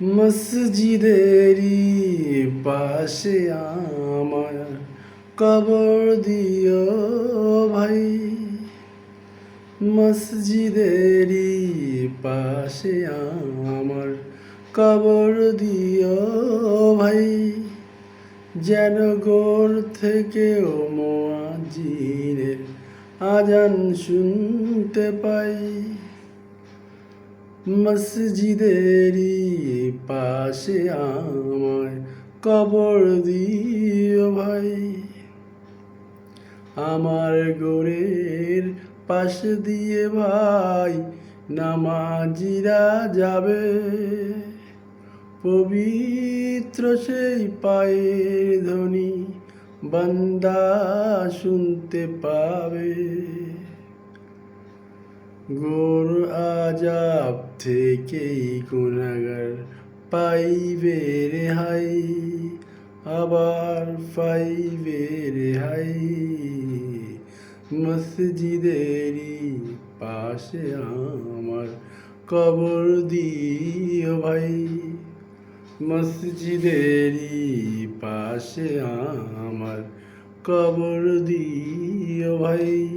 মসজিদেরই পাশে আমার কবর দিও ভাই। মসজিদেরই পাশে আমার কবর দিও ভাই। যেন গোর থেকেও মুয়াজ্জিনের আজান শুনতে পাই। মসজিদেরই পাশে আমায় কবর দিও ভাই। আমার গোরের পাশ দিয়ে ভাই নামাজিরা যাবে, পবিত্র সেই পায়ের ধ্বনি বান্দা শুনতে পাবে। গোর আজাব থেকেই গুনাহগার পাইবে রেহাই, আবার পাইবে রেহাই। মসজিদেরই পাশে আমার কবর দিও ভাই। মসজিদেরই পাশে আমার কবর দিও ভাই।